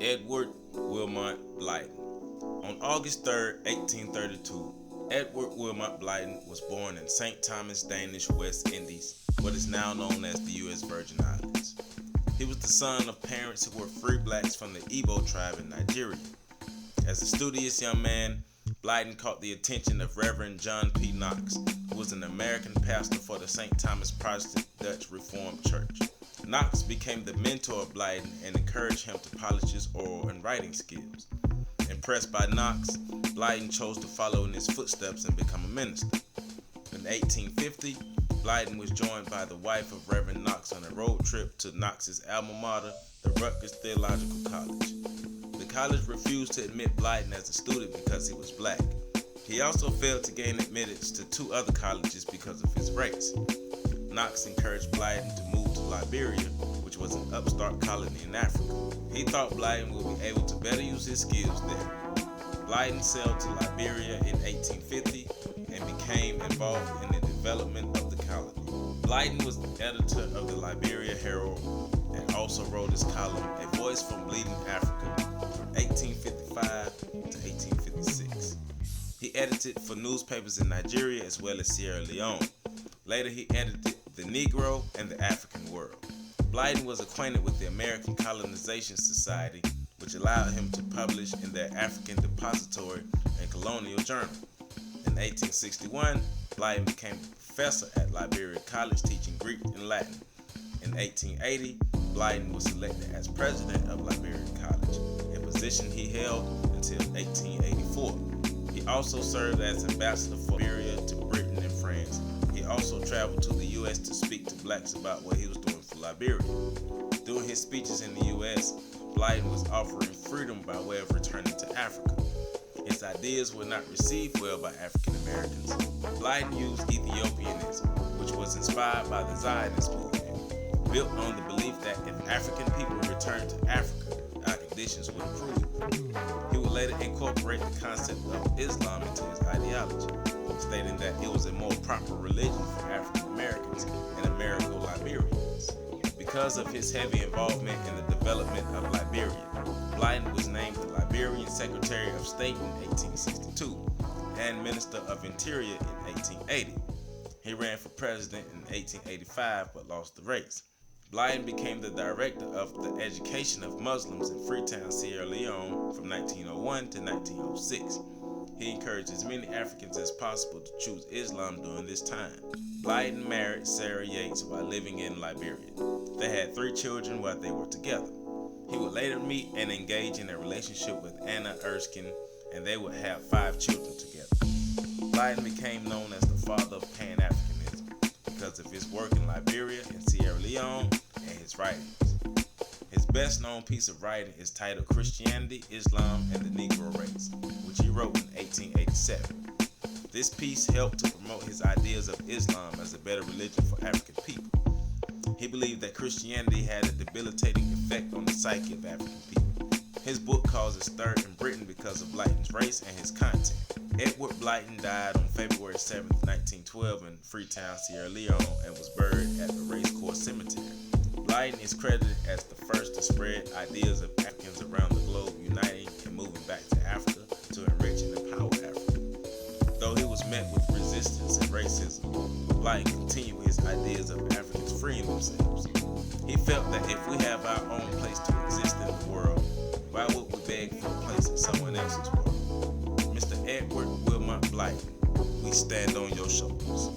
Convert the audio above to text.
Edward Wilmont-Blyden. On August 3, 1832, Edward Wilmont-Blyden was born in St. Thomas, Danish West Indies, what is now known as the U.S. Virgin Islands. He was the son of parents who were free blacks from the Igbo tribe in Nigeria. As a studious young man, Blyden caught the attention of Reverend John P. Knox, who was an American pastor for the St. Thomas Protestant Dutch Reformed Church. Knox became the mentor of Blyden and encouraged him to polish his oral and writing skills. Impressed by Knox, Blyden chose to follow in his footsteps and become a minister. In 1850, Blyden was joined by the wife of Reverend Knox on a road trip to Knox's alma mater, the Rutgers Theological College. The college refused to admit Blyden as a student because he was black. He also failed to gain admittance to 2 other colleges because of his race. Knox encouraged Blyden to move to Liberia, which was an upstart colony in Africa. He thought Blyden would be able to better use his skills there. Blyden sailed to Liberia in 1850 and became involved in the development of the colony. Blyden was the editor of the Liberia Herald and also wrote his column, A Voice from Bleeding Africa, from 1855 to 1856. He edited for newspapers in Nigeria as well as Sierra Leone. Later, he edited The Negro and the African World. Blyden was acquainted with the American Colonization Society, which allowed him to publish in their African Depository and Colonial Journal. In 1861, Blyden became a professor at Liberia College teaching Greek and Latin. In 1880, Blyden was selected as president of Liberia College, a position he held until 1884. He also served as ambassador for Liberia to Britain and France. He also traveled to the U.S. to speak to blacks about what he was doing for Liberia. During his speeches in the U.S., Blyden was offering freedom by way of returning to Africa. His ideas were not received well by African Americans. Blyden used Ethiopianism, which was inspired by the Zionist movement, built on the belief that if African people returned to Africa, our conditions would improve. He would later incorporate the concept of Islam into his ideology, stating that it was a more proper religion for African Americans and Americo-Liberians. Because of his heavy involvement in the development of Liberia, Blyden was named the Liberian Secretary of State in 1862 and Minister of Interior in 1880. He ran for president in 1885 but lost the race. Blyden became the director of the education of Muslims in Freetown, Sierra Leone from 1901 to 1906. He encouraged as many Africans as possible to choose Islam during this time. Blyden married Sarah Yates while living in Liberia. They had 3 children while they were together. He would later meet and engage in a relationship with Anna Erskine, and they would have 5 children together. Blyden became known as the Father of Pan-Africanism because of his work in Liberia and Sierra Leone and his writings. His best known piece of writing is titled Christianity, Islam, and the Negro Race, which he wrote in 1887. This piece helped to promote his ideas of Islam as a better religion for African people. He believed that Christianity had a debilitating effect on the psyche of African people. His book causes stir in Britain because of Blyden's race and his content. Edward Blyden died on February 7, 1912 in Freetown, Sierra Leone, and was buried at the Race Course Cemetery. Blyden is credited as the first to spread ideas of Africans around the globe uniting and moving back to Africa to enrich and empower Africa. Though he was met with resistance and racism, Blyden continued his ideas of Africans freeing themselves. He felt that if we have our own place to exist in the world, why would we beg for a place in someone else's world? Mr. Edward Wilmont-Blyden, we stand on your shoulders.